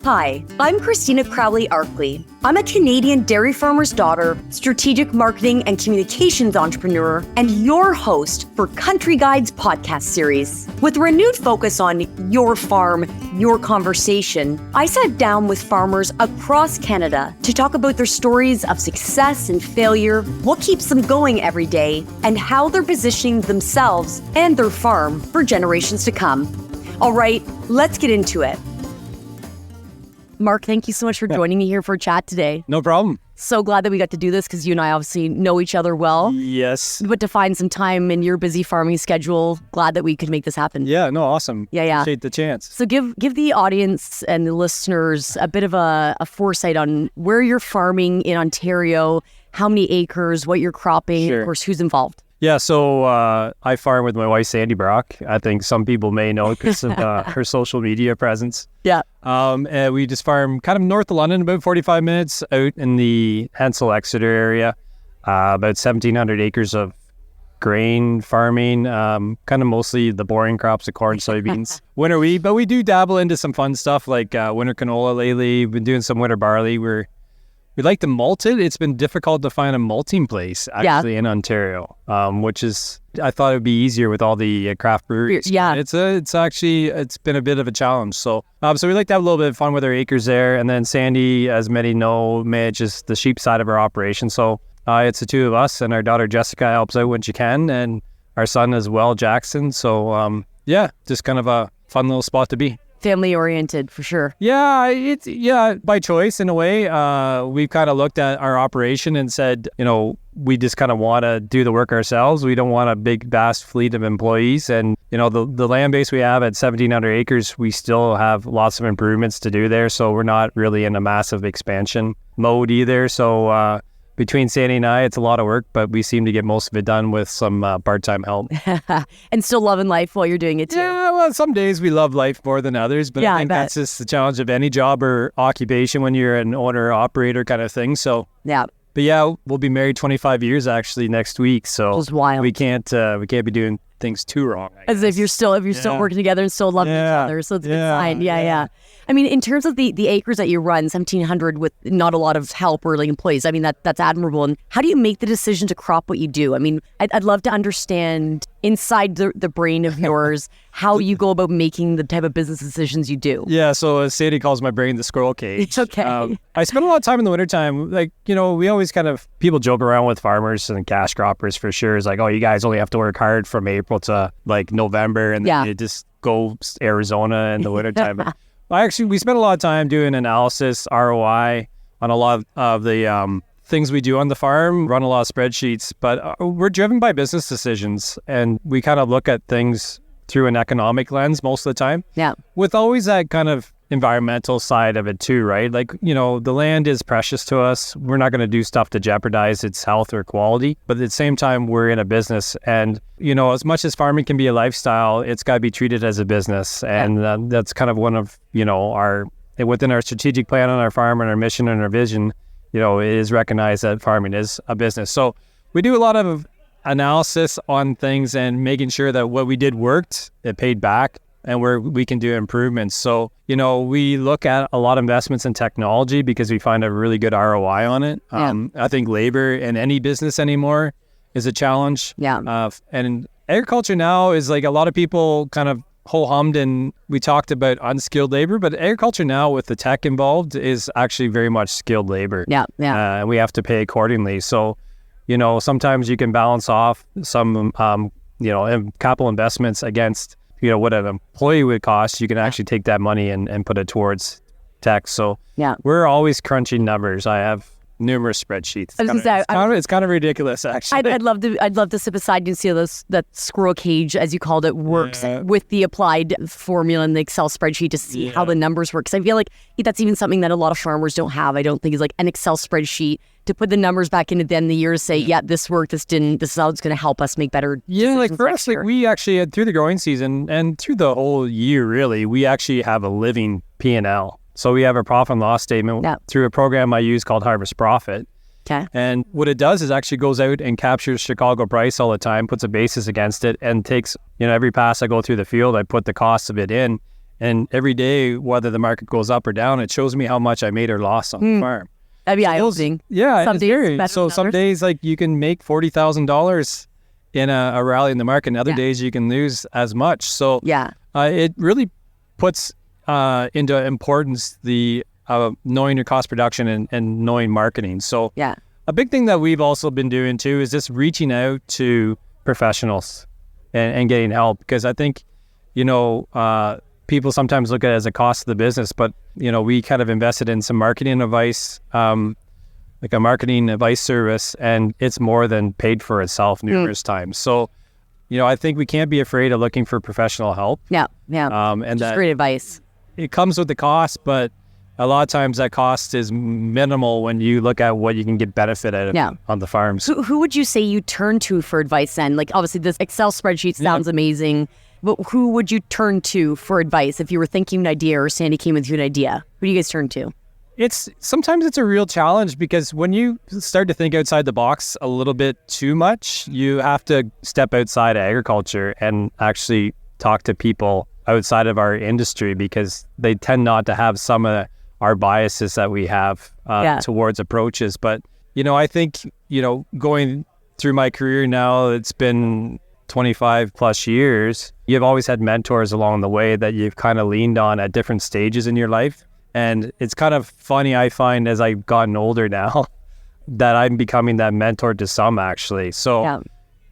Hi, I'm Christina Crowley-Arkley. I'm a Canadian dairy farmer's daughter, strategic marketing and communications entrepreneur, and your host for Country Guides podcast series. With a renewed focus on your farm, your conversation, I sat down with farmers across Canada to talk about their stories of success and failure, what keeps them going every day, and how they're positioning themselves and their farm for generations to come. All right, let's get into it. Mark, thank you so much for joining me here for a chat today. No problem. So glad that we got to do this because you and I obviously know each other well. Yes. But to find some time in your busy farming schedule, glad that we could make this happen. Yeah, no, awesome. Yeah. Appreciate the chance. So give the audience and the listeners a bit of a foresight on where you're farming in Ontario, how many acres, what you're cropping, Sure. Of course, who's involved. Yeah, so I farm with my wife, Sandy Brock. I think some people may know because of her social media presence. Yeah. And we just farm kind of north of London, about 45 minutes out in the Hensel Exeter area, about 1,700 acres of grain farming, kind of mostly the boring crops of corn, soybeans, winter wheat. But we do dabble into some fun stuff like winter canola lately. We've been doing some winter barley. We like to malt it. It's been difficult to find a malting place actually in Ontario, which is, I thought it would be easier with all the craft breweries. Yeah. It's been a bit of a challenge. So we like to have a little bit of fun with our acres there. And then Sandy, as many know, manages the sheep side of our operation. So it's the two of us, and our daughter Jessica helps out when she can, and our son as well, Jackson. So just kind of a fun little spot to be. Family oriented for sure. Yeah, it's by choice in a way. We've kind of looked at our operation and said, we just kind of want to do the work ourselves. We don't want a big, vast fleet of employees. And, the land base we have at 1,700 acres, we still have lots of improvements to do there. So we're not really in a massive expansion mode either. So between Sandy and I, it's a lot of work, but we seem to get most of it done with some part-time help. And still loving life while you're doing it too. Yeah, well, some days we love life more than others, but I think that's just the challenge of any job or occupation when you're an owner or operator kind of thing. So yeah. But yeah, we'll be married 25 years actually next week, so it's wild. we can't be doing things too wrong. As if you're still working together and still loving each other, so it's a good sign. Yeah. I mean, in terms of the acres that you run, 1,700 with not a lot of help or employees, I mean that's admirable. And how do you make the decision to crop what you do? I mean, I'd love to understand inside the brain of yours how you go about making the type of business decisions you do. Yeah, so as Sadie calls my brain the squirrel cage. It's okay. I spend a lot of time in the wintertime. Like, we always people joke around with farmers and cash croppers for sure. It's like, oh, you guys only have to work hard from April to like November, and then you just go Arizona in the wintertime. We spend a lot of time doing analysis, ROI on a lot of the things we do on the farm, run a lot of spreadsheets, but we're driven by business decisions, and we kind of look at things through an economic lens most of the time. Yeah. With always that kind of environmental side of it too, right? Like, the land is precious to us. We're not going to do stuff to jeopardize its health or quality, but at the same time, we're in a business, and, as much as farming can be a lifestyle, it's got to be treated as a business. And that's kind of one of, within our strategic plan on our farm and our mission and our vision, it is recognized that farming is a business. So we do a lot of analysis on things and making sure that what we did worked, it paid back, and where we can do improvements. So, we look at a lot of investments in technology because we find a really good ROI on it. I think labor in any business anymore is a challenge. Yeah. And agriculture now is like a lot of people kind of ho-hummed, and we talked about unskilled labor, but agriculture now with the tech involved is actually very much skilled labor. Yeah. And we have to pay accordingly. So, sometimes you can balance off some, capital investments against what an employee would cost. You can actually take that money and put it towards tech. So we're always crunching numbers. I have numerous spreadsheets. It's kind of ridiculous, actually. I'd love to sit beside you and see how that squirrel cage, as you called it, works with the applied formula in the Excel spreadsheet to see how the numbers work. Because I feel like that's even something that a lot of farmers don't have. I don't think is like an Excel spreadsheet to put the numbers back in at the end of the year to say, this worked, this didn't, this is how it's going to help us make better decisions. Like for us, we actually had through the growing season and through the whole year, really, we actually have a living P&L. So we have a profit and loss statement through a program I use called Harvest Profit. Okay. And what it does is actually goes out and captures Chicago price all the time, puts a basis against it, and takes, every pass I go through the field, I put the cost of it in, And every day, whether the market goes up or down, it shows me how much I made or lost on the farm. That'd be eye-opening. Yeah, some it's very. So some days, like you can make $40,000 in a rally in the market, and other days you can lose as much. So it really puts into importance the knowing your cost production and knowing marketing. So a big thing that we've also been doing too is just reaching out to professionals and getting help, because I think, people sometimes look at it as a cost of the business, but, we kind of invested in some marketing advice, like a marketing advice service, and it's more than paid for itself numerous times. So, I think we can't be afraid of looking for professional help. And that's great advice. It comes with the cost, but a lot of times that cost is minimal when you look at what you can get benefit out of on the farms. Who would you say you turn to for advice then? Like, obviously this Excel spreadsheet sounds amazing, but who would you turn to for advice if you were thinking an idea or Sandy came with you an idea? Who do you guys turn to? Sometimes it's a real challenge, because when you start to think outside the box a little bit too much, you have to step outside agriculture and actually talk to people outside of our industry, because they tend not to have some of our biases that we have towards approaches. But, I think, going through my career now, it's been 25 plus years, you've always had mentors along the way that you've kind of leaned on at different stages in your life. And it's kind of funny, I find, as I've gotten older now, that I'm becoming that mentor to some, actually. So,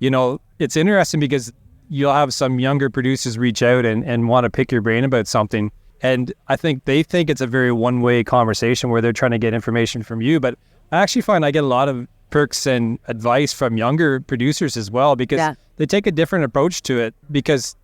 it's interesting, because you'll have some younger producers reach out and want to pick your brain about something. And I think they think it's a very one-way conversation where they're trying to get information from you. But I actually find I get a lot of perks and advice from younger producers as well, because they take a different approach to it. Because,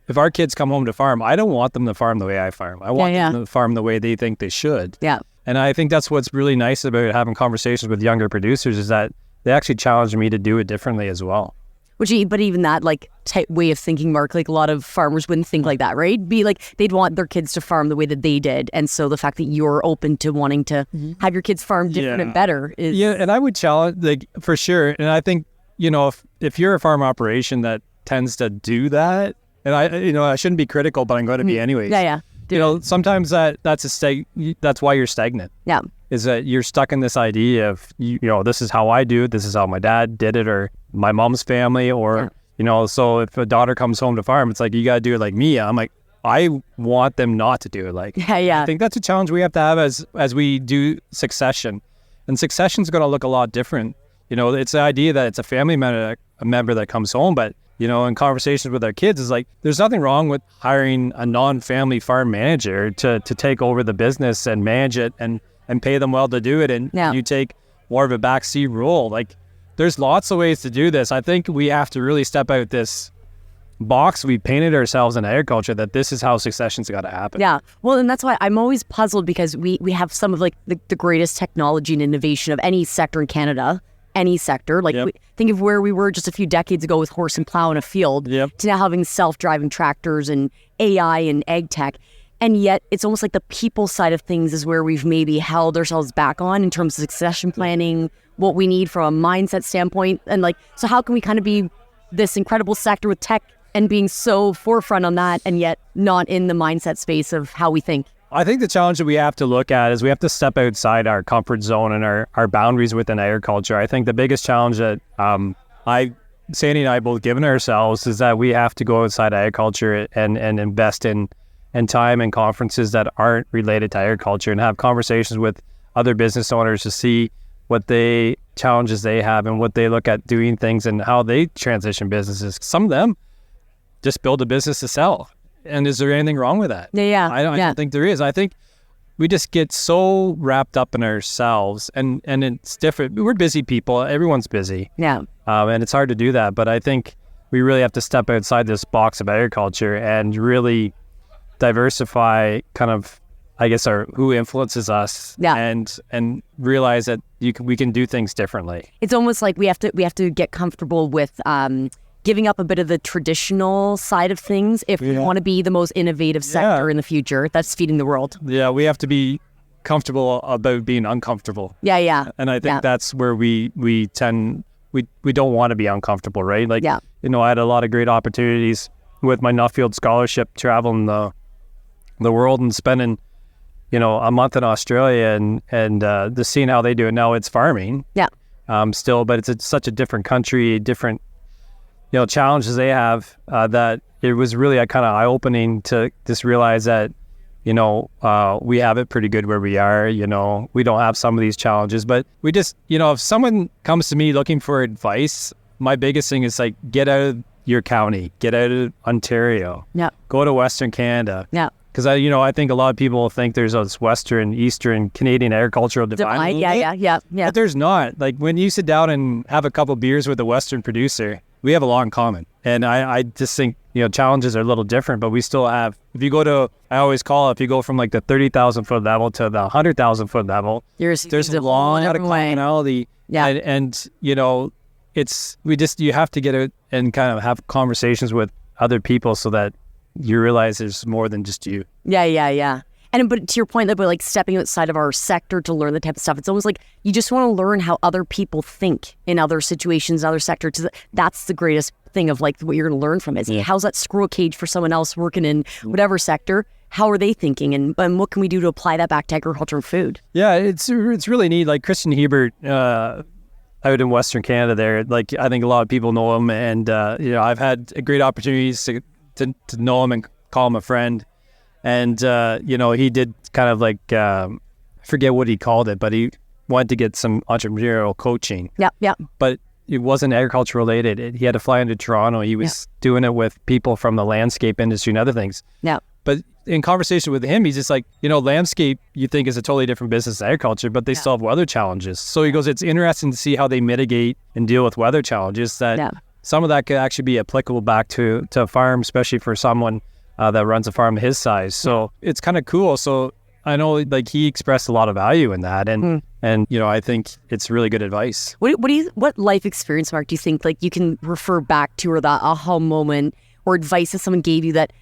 if our kids come home to farm, I don't want them to farm the way I farm. I want them to farm the way they think they should. And I think that's what's really nice about having conversations with younger producers, is that they actually challenge me to do it differently as well. But even that type way of thinking, Mark, like a lot of farmers wouldn't think like that, right? Be like, they'd want their kids to farm the way that they did. And so the fact that you're open to wanting to have your kids farm different and better is... Yeah, and I would challenge, for sure. And I think, if you're a farm operation that tends to do that, and I shouldn't be critical, but I'm going to be anyways. Sometimes that's why you're stagnant. Is that you're stuck in this idea of, this is how I do it, this is how my dad did it, or my mom's family, or, so if a daughter comes home to farm, it's like, you got to do it like me. I'm like, I want them not to do it like. I think that's a challenge we have to have as we do succession. And succession's going to look a lot different. It's the idea that it's a family member that comes home, but in conversations with our kids, is like, there's nothing wrong with hiring a non-family farm manager to take over the business and manage it and pay them well to do it. And you take more of a backseat role. Like, there's lots of ways to do this. I think we have to really step out this box we painted ourselves in agriculture, that this is how succession's got to happen. Well, and that's why I'm always puzzled, because we have some of the greatest technology and innovation of any sector in Canada. Any sector. Think of where we were just a few decades ago with horse and plow in a field to now having self-driving tractors and AI and ag tech. And yet it's almost like the people side of things is where we've maybe held ourselves back on in terms of succession planning, what we need from a mindset standpoint. And so how can we kind of be this incredible sector with tech and being so forefront on that, and yet not in the mindset space of how we think? I think the challenge that we have to look at is we have to step outside our comfort zone and our boundaries within agriculture. I think the biggest challenge that Sandy and I both given ourselves is that we have to go outside agriculture and invest in time and conferences that aren't related to agriculture, and have conversations with other business owners to see what challenges they have and what they look at doing things and how they transition businesses. Some of them just build a business to sell. And is there anything wrong with that? I don't think there is. I think we just get so wrapped up in ourselves, and it's different. We're busy people. Everyone's busy. And it's hard to do that. But I think we really have to step outside this box of agriculture and really diversify kind of, I guess, who influences us, and realize that we can do things differently. It's almost like we have to get comfortable with giving up a bit of the traditional side of things if we want to be the most innovative sector in the future that's feeding the world. We have to be comfortable about being uncomfortable. And I think that's where we don't want to be uncomfortable, right? I had a lot of great opportunities with my Nuffield scholarship traveling the the world and spending, a month in Australia and just seeing how they do it. Now it's farming. Yeah. Still, but it's such a different country, different, challenges they have, that it was really kind of eye-opening to just realize that, we have it pretty good where we are. We don't have some of these challenges, but we just, if someone comes to me looking for advice, my biggest thing is like, get out of your county, get out of Ontario, go to Western Canada. Yeah. Because I think a lot of people think there's this Western, Eastern, Canadian agricultural divide. Yeah. But there's not. Like when you sit down and have a couple beers with a Western producer, we have a lot in common. And I just think, challenges are a little different, but we still have, if you go from like the 30,000 foot level to the 100,000 foot level, there's a lot of commonality. Yeah. And you have to get out and kind of have conversations with other people so that you realize there's more than just you. Yeah. But to your point, about like stepping outside of our sector to learn the type of stuff, it's almost like you just want to learn how other people think in other situations, other sectors. That's the greatest thing of like what you're going to learn from it. How's that squirrel cage for someone else working in whatever sector? How are they thinking? And what can we do to apply that back to agriculture and food? Yeah, it's really neat. Like Christian Hebert, out in Western Canada there, like I think a lot of people know him, and I've had great opportunities to know him and call him a friend. And, he did kind of like, I forget what he called it, but he wanted to get some entrepreneurial coaching. Yeah. But it wasn't agriculture related. He had to fly into Toronto. He was doing it with people from the landscape industry and other things. Yeah. But in conversation with him, he's just like, landscape you think is a totally different business than agriculture, but they still have weather challenges. So he goes, it's interesting to see how they mitigate and deal with weather challenges, that some of that could actually be applicable back to a farm, especially for someone that runs a farm his size. So it's kind of cool. So I know like he expressed a lot of value in that. And I think it's really good advice. What life experience, Mark, do you think like you can refer back to, or that aha moment or advice that someone gave you that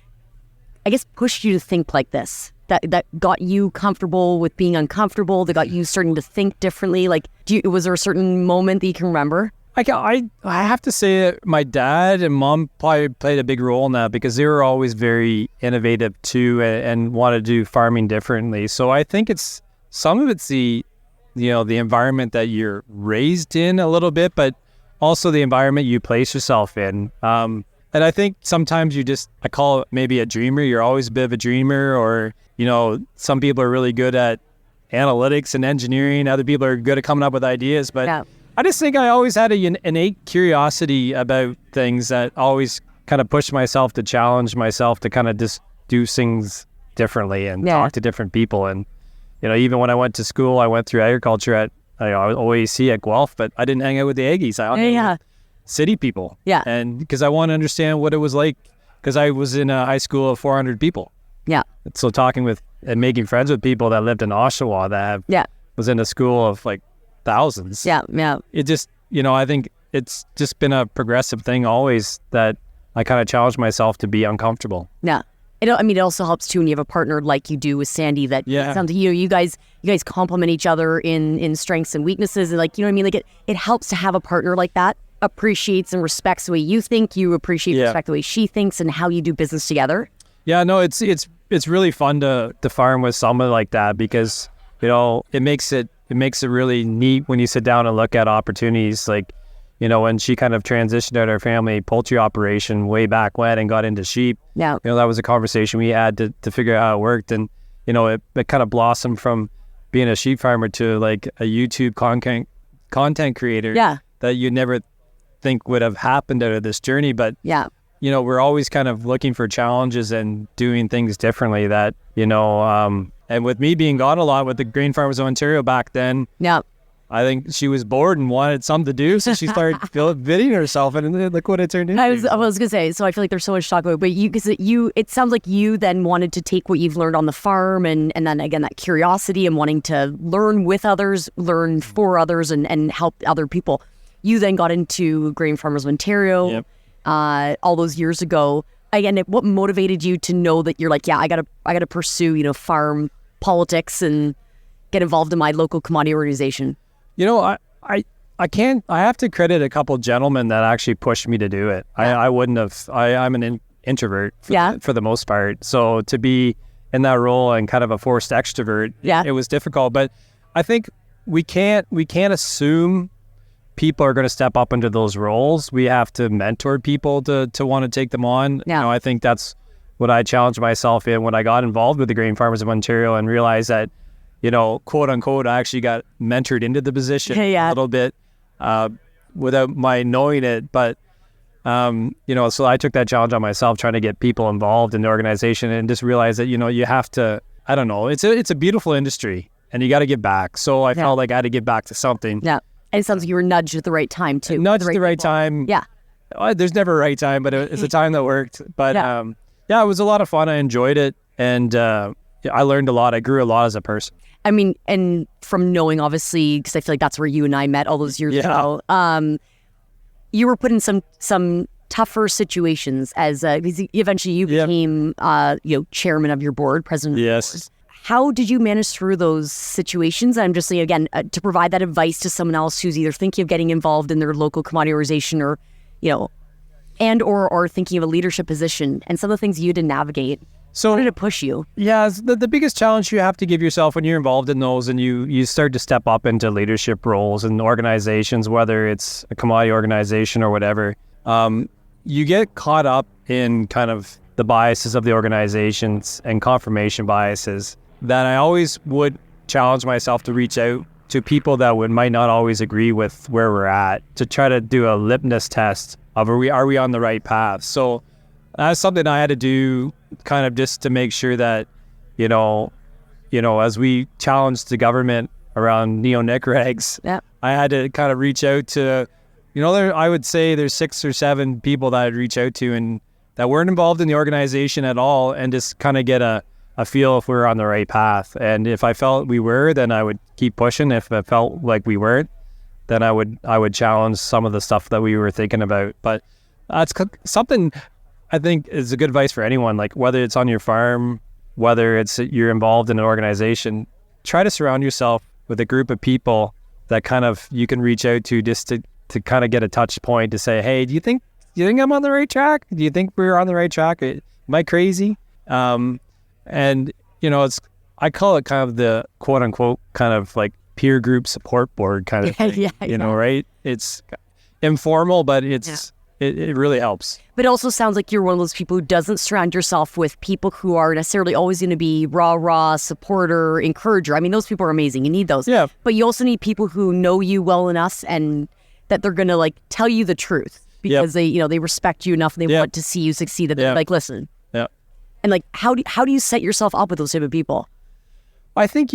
I guess pushed you to think like this, that got you comfortable with being uncomfortable, that got you starting to think differently? Like, was there a certain moment that you can remember? I have to say that my dad and mom probably played a big role in that, because they were always very innovative too, and want to do farming differently. So I think some of it's the environment that you're raised in a little bit, but also the environment you place yourself in. And I think sometimes I call it maybe a dreamer. You're always a bit of a dreamer, or, some people are really good at analytics and engineering. Other people are good at coming up with ideas, but I just think I always had an innate curiosity about things that always kind of pushed myself to challenge myself to kind of just do things differently and talk to different people. And, even when I went to school, I went through agriculture at OAC at Guelph, but I didn't hang out with the Aggies. I hung out with city people. Yeah. And because I want to understand what it was like, because I was in a high school of 400 people. Yeah. So talking with and making friends with people that lived in Oshawa that was in a school of like thousands. Yeah. It just, I think it's just been a progressive thing always, that I kind of challenge myself to be uncomfortable. Yeah. It also helps too when you have a partner like you do with Sandy, that it sounds like, you guys complement each other in strengths and weaknesses. And like, like it helps to have a partner like that, appreciates and respects the way you think, you appreciate and respect the way she thinks, and how you do business together. Yeah, no, it's really fun to farm with someone like that, because, it makes it really neat when you sit down and look at opportunities. Like, when she kind of transitioned out of her family poultry operation way back when and got into sheep, that was a conversation we had to figure out how it worked. And, it kind of blossomed from being a sheep farmer to like a YouTube content creator that you'd never think would have happened out of this journey. But, we're always kind of looking for challenges and doing things differently that, and with me being gone a lot with the Grain Farmers of Ontario back then, I think she was bored and wanted something to do, so she started videoing herself, and look what it turned into. I was going to say, so I feel like there's so much to talk about, but it sounds like you then wanted to take what you've learned on the farm, and then again, that curiosity and wanting to learn with others, learn for others, and help other people. You then got into Grain Farmers of Ontario all those years ago. Again, what motivated you to know that you're like, I gotta pursue, farm politics and get involved in my local commodity organization? I have to credit a couple gentlemen that actually pushed me to do it. I wouldn't have. I'm an introvert for the most part. So to be in that role and kind of a forced extrovert, it was difficult. But I think we can't assume people are going to step up into those roles. We have to mentor people to want to take them on. Yeah. I think that's what I challenged myself in when I got involved with the Grain Farmers of Ontario and realized that, quote unquote, I actually got mentored into the position a little bit without my knowing it. But, so I took that challenge on myself, trying to get people involved in the organization and just realize that, you have to, I don't know, it's a beautiful industry and you got to give back. So I felt like I had to give back to something. Yeah. And it sounds like you were nudged at the right time too. Nudged at the right time. Yeah. There's never a right time, but it's a time that worked. But it was a lot of fun. I enjoyed it. And I learned a lot. I grew a lot as a person. I mean, and from knowing, obviously, because I feel like that's where you and I met all those years ago, you were put in some tougher situations as eventually you became, chairman of your board, president of your board. How did you manage through those situations? I'm just saying, again, to provide that advice to someone else who's either thinking of getting involved in their local commodity organization or, or thinking of a leadership position, and some of the things you had to navigate. So how did it push you? Yeah, the biggest challenge you have to give yourself when you're involved in those and you start to step up into leadership roles in organizations, whether it's a commodity organization or whatever, you get caught up in kind of the biases of the organizations and confirmation biases that I always would challenge myself to reach out to people that might not always agree with where we're at, to try to do a litmus test of are we on the right path. So that's something I had to do kind of just to make sure that, as we challenged the government around neonic regs, I had to kind of reach out to, I would say there's 6 or 7 people that I'd reach out to and that weren't involved in the organization at all and just kind of get a feel if we were on the right path. And if I felt we were, then I would keep pushing. If I felt like we weren't, then I would challenge some of the stuff that we were thinking about. But that's something I think is a good advice for anyone, like whether it's on your farm, whether it's you're involved in an organization, try to surround yourself with a group of people that kind of you can reach out to just to kind of get a touch point to say, hey, do you think I'm on the right track? Do you think we're on the right track? Am I crazy? And I call it kind of the quote unquote kind of like peer group support board kind of thing, right? It's informal, but it really helps. But it also sounds like you're one of those people who doesn't surround yourself with people who are necessarily always going to be raw supporter, encourager. I mean, those people are amazing. You need those. Yeah. But you also need people who know you well enough and that they're going to like tell you the truth because they respect you enough and they want to see you succeed. And they're like, listen. Yeah. And like, how do you set yourself up with those type of people? I think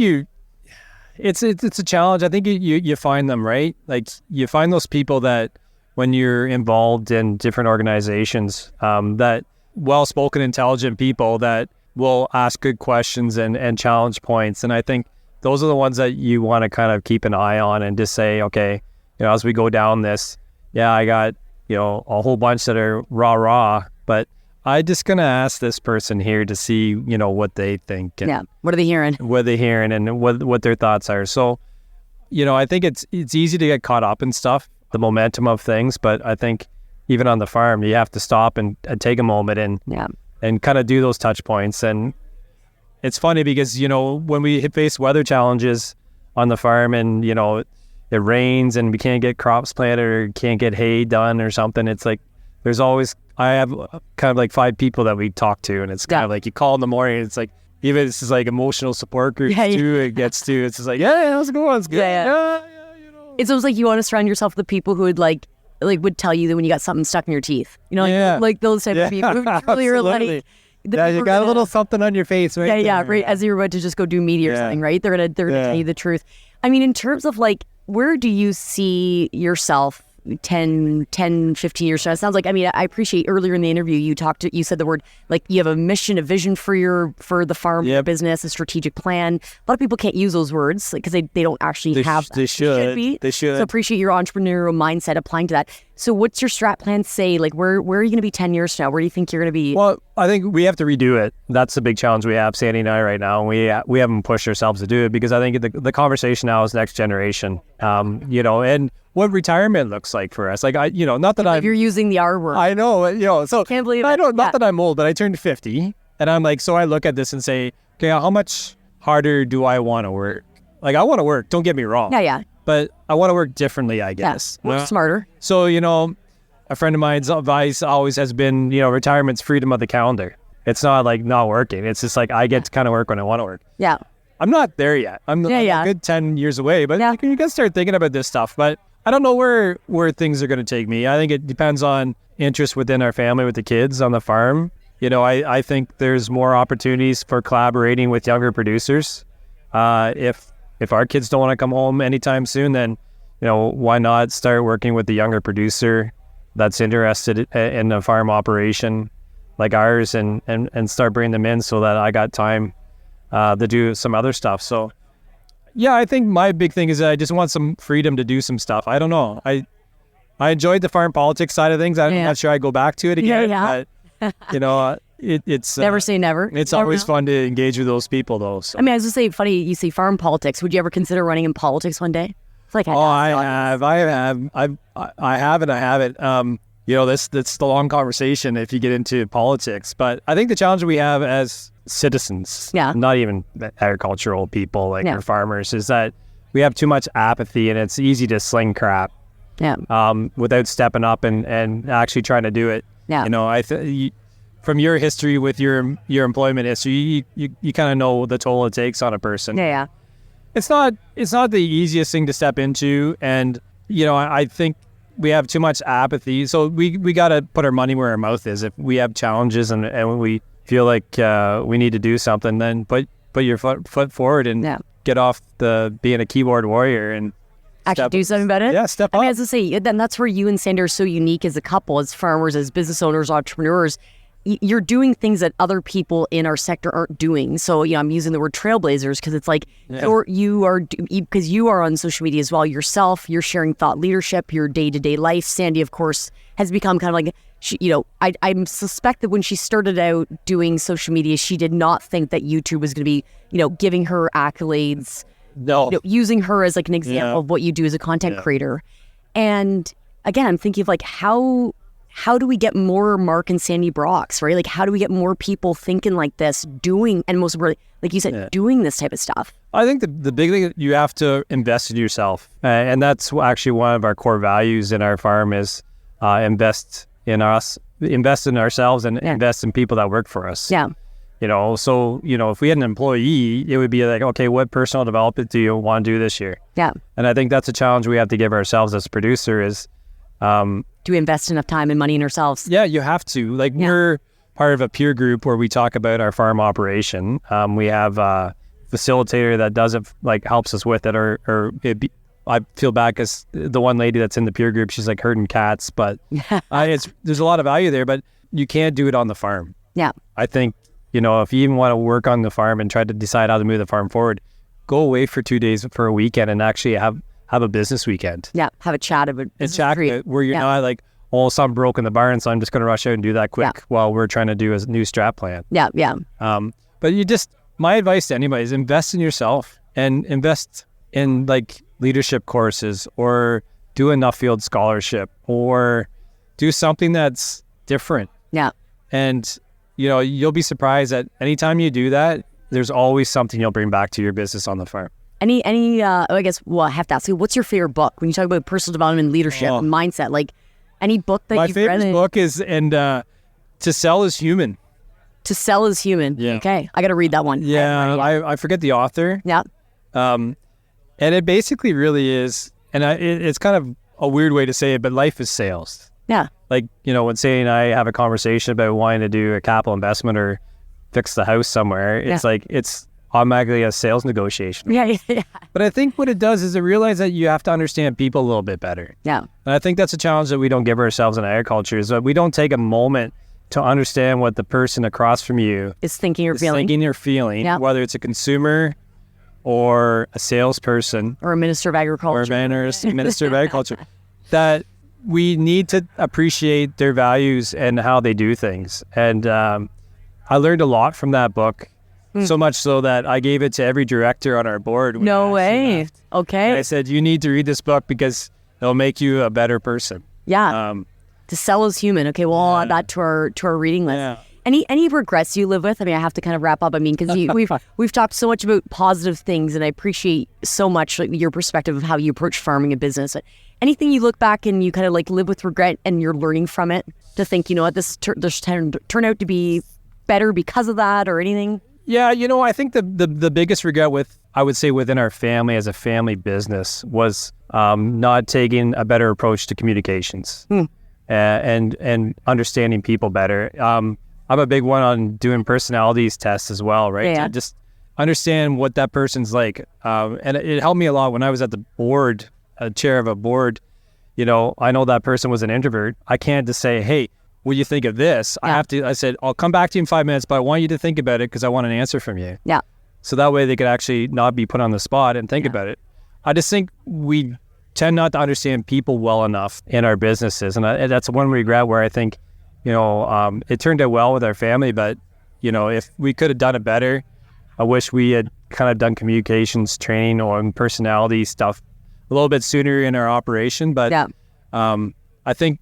it's a challenge. I think you find them, right? Like you find those people that when you're involved in different organizations, that well-spoken, intelligent people that will ask good questions and challenge points. And I think those are the ones that you want to kind of keep an eye on and just say, okay, as we go down this, I got, a whole bunch that are raw, but I'm just going to ask this person here to see, what they think. And what are they hearing? What are they hearing and what their thoughts are. So, I think it's easy to get caught up in stuff, the momentum of things, but I think even on the farm, you have to stop and take a moment and kind of do those touch points. And it's funny because, when we face weather challenges on the farm and, it rains and we can't get crops planted or can't get hay done or something, it's like there's always, I have kind of like 5 people that we talk to, and it's kind of like you call in the morning, it's like, even it's just like emotional support groups too, it gets to, it's just like, how's it going? It's good. It's almost like you want to surround yourself with the people who would like would tell you that when you got something stuck in your teeth, like those type of people who truly are like, you got a little something on your face, right? Right. As you're about to just go do media or something, right? They're gonna tell you the truth. I mean, in terms of like, where do you see yourself 10, 15 years from now? It sounds like, I mean, I appreciate earlier in the interview, you said the word, like you have a mission, a vision for the farm business, a strategic plan. A lot of people can't use those words because they don't actually have that. They should be. So appreciate your entrepreneurial mindset applying to that. So what's your strat plan say? Like where are you going to be 10 years from now? Where do you think you're going to be? Well, I think we have to redo it. That's the big challenge we have, Sandy and I, right now. And we haven't pushed ourselves to do it because I think the conversation now is next generation, and what retirement looks like for us. Like not that you're using the R word. I know, so can't believe I don't, not that I'm old, but I turned 50 and I'm like, so I look at this and say, okay, how much harder do I want to work? Like, I want to work, don't get me wrong. Yeah. But I want to work differently, I guess. Yeah. Work smarter. So, a friend of mine's advice always has been, retirement's freedom of the calendar. It's not like not working. It's just like I get to kind of work when I want to work. Yeah. I'm not there yet. I'm a good 10 years away, but you got to start thinking about this stuff. But I don't know where things are going to take me. I think it depends on interest within our family with the kids on the farm. I think there's more opportunities for collaborating with younger producers. If our kids don't want to come home anytime soon, then, why not start working with the younger producer that's interested in a farm operation like ours and start bringing them in so that I got time to do some other stuff. So, yeah, I think my big thing is that I just want some freedom to do some stuff. I don't know. I enjoyed the farm politics side of things. I'm not sure I go back to it again. But, it's never say never. It's always fun to engage with those people, though. So. I mean, I was just saying, funny you say farm politics. Would you ever consider running in politics one day? It's like I have, and I haven't. That's the long conversation if you get into politics. But I think the challenge we have as citizens, not even agricultural people like our farmers, is that we have too much apathy, and it's easy to sling crap. Without stepping up and actually trying to do it. From your history with your employment history, you kind of know the toll it takes on a person. It's not the easiest thing to step into, and I think we have too much apathy. So we got to put our money where our mouth is. If we have challenges and we feel like we need to do something, then put your foot forward and get off being a keyboard warrior and actually do something about it. Yeah, step up. I mean, as I say, then that's where you and Sandy are so unique as a couple, as farmers, as business owners, entrepreneurs. You're doing things that other people in our sector aren't doing. So, I'm using the word trailblazers because it's like because you are on social media as well yourself. You're sharing thought leadership, your day-to-day life. Sandy, of course, has become kind of like, I suspect that when she started out doing social media, she did not think that YouTube was going to be, giving her accolades. No. Using her as like an example of what you do as a content creator. And again, I'm thinking of like, how do we get more Mark and Sandy Brocks, right? Like, how do we get more people thinking like this, doing, and most importantly, like you said, doing this type of stuff? I think the big thing, you have to invest in yourself. And that's actually one of our core values in our farm is invest in us, invest in ourselves, and invest in people that work for us. Yeah. So, if we had an employee, it would be like, okay, what personal development do you want to do this year? Yeah. And I think that's a challenge we have to give ourselves as a producer is, do we invest enough time and money in ourselves? Yeah, you have to. Like we're part of a peer group where we talk about our farm operation. We have a facilitator that does it, like helps us with it, I feel bad because the one lady that's in the peer group, she's like herding cats, but there's a lot of value there, but you can't do it on the farm. Yeah. I think, if you even want to work on the farm and try to decide how to move the farm forward, go away for 2 days for a weekend and actually have a business weekend. Yeah, have a chat about it. Where you're not like, something broke in the barn, so I'm just going to rush out and do that quick while we're trying to do a new strat plan. Yeah. But my advice to anybody is invest in yourself and invest in like leadership courses or do a Nuffield scholarship or do something that's different. Yeah. And, you'll be surprised that anytime you do that, there's always something you'll bring back to your business on the farm. I have to ask you, what's your favorite book when you talk about personal development, leadership, and mindset? Like any book that you've read? My favorite book is To Sell is Human. To Sell is Human. Yeah. Okay, I got to read that one. Yeah, I forget the author. Yeah. And it basically really is, and it's kind of a weird way to say it, but life is sales. Yeah. Like, when Sadie and I have a conversation about wanting to do a capital investment or fix the house somewhere, it's like, it's automatically a sales negotiation. Yeah. But I think what it does is it realizes that you have to understand people a little bit better. Yeah. And I think that's a challenge that we don't give ourselves in agriculture is that we don't take a moment to understand what the person across from you is thinking or feeling. Yeah. Whether it's a consumer or a salesperson. Or a minister of agriculture. Or a minister of agriculture. That we need to appreciate their values and how they do things. And I learned a lot from that book. So much so that I gave it to every director on our board. No way. Left. Okay. And I said, you need to read this book because it'll make you a better person. Yeah. To Sell is Human. Okay, we'll add that to our reading list. Yeah. Any regrets you live with? I mean, I have to kind of wrap up. I mean, because we've talked so much about positive things, and I appreciate so much your perspective of how you approach farming and business. Anything you look back and you kind of like live with regret, and you're learning from it to think, you know what, this turned out to be better because of that, or anything? Yeah, I think the biggest regret I would say within our family as a family business was not taking a better approach to communications and understanding people better. I'm a big one on doing personalities tests as well, right? Yeah. To just understand what that person's like. And it helped me a lot when I was at the board, chair of a board. I know that person was an introvert. I can't just say, hey, what do you think of this? Yeah. I said, I'll come back to you in 5 minutes, but I want you to think about it because I want an answer from you. Yeah. So that way they could actually not be put on the spot and think about it. I just think we tend not to understand people well enough in our businesses. And that's one regret where I think, it turned out well with our family, but, if we could have done it better, I wish we had kind of done communications training on personality stuff a little bit sooner in our operation. But I think,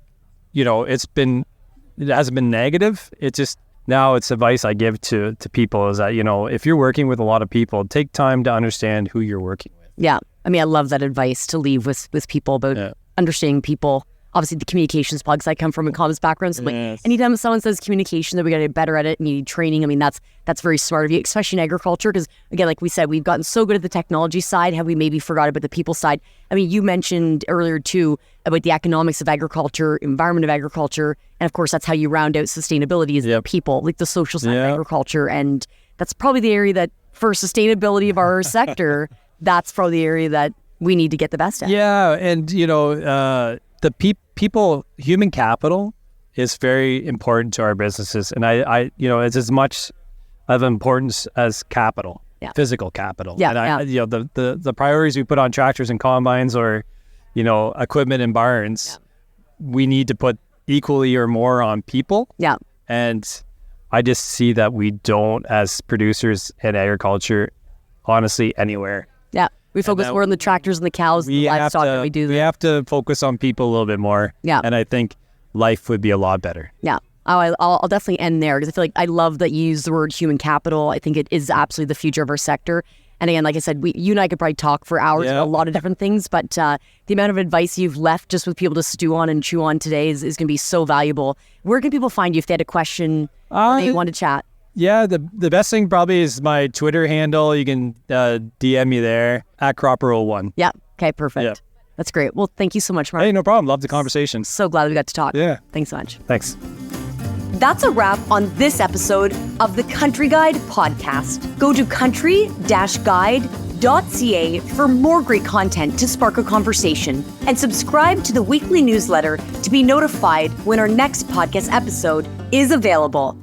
it hasn't been negative. It's just, now it's advice I give to people is that, if you're working with a lot of people, take time to understand who you're working with. Yeah. I mean, I love that advice to leave with people about understanding people. Obviously, the communications plugs, I come from a comms background. So like anytime someone says communication, that we got to get better at it and you need training. I mean, that's very smart of you, especially in agriculture. Because again, like we said, we've gotten so good at the technology side. Have we maybe forgot about the people side? I mean, you mentioned earlier too about the economics of agriculture, environment of agriculture. And of course, that's how you round out sustainability is the people, like the social side of agriculture. And that's probably the area that for sustainability of our sector, that's probably the area that we need to get the best at. Yeah. And, the people, human capital is very important to our businesses. And I it's as much of importance as capital, physical capital. Yeah, and the priorities we put on tractors and combines or, equipment and barns, we need to put equally or more on people. Yeah. And I just see that we don't as producers in agriculture, honestly, anywhere. Yeah. We focus more on the tractors and the cows and the livestock that we do. We have to focus on people a little bit more. Yeah. And I think life would be a lot better. Yeah. I'll definitely end there because I feel like I love that you use the word human capital. I think it is absolutely the future of our sector. And again, like I said, you and I could probably talk for hours about a lot of different things, but the amount of advice you've left just with people to stew on and chew on today is going to be so valuable. Where can people find you if they had a question or they want to chat? Yeah, the best thing probably is my Twitter handle. You can DM me there, @Cropper01. Yeah. Okay, perfect. Yeah. That's great. Well, thank you so much, Mark. Hey, no problem. Love the conversation. So glad we got to talk. Yeah. Thanks so much. Thanks. That's a wrap on this episode of the Country Guide podcast. Go to country-guide.ca for more great content to spark a conversation, and subscribe to the weekly newsletter to be notified when our next podcast episode is available.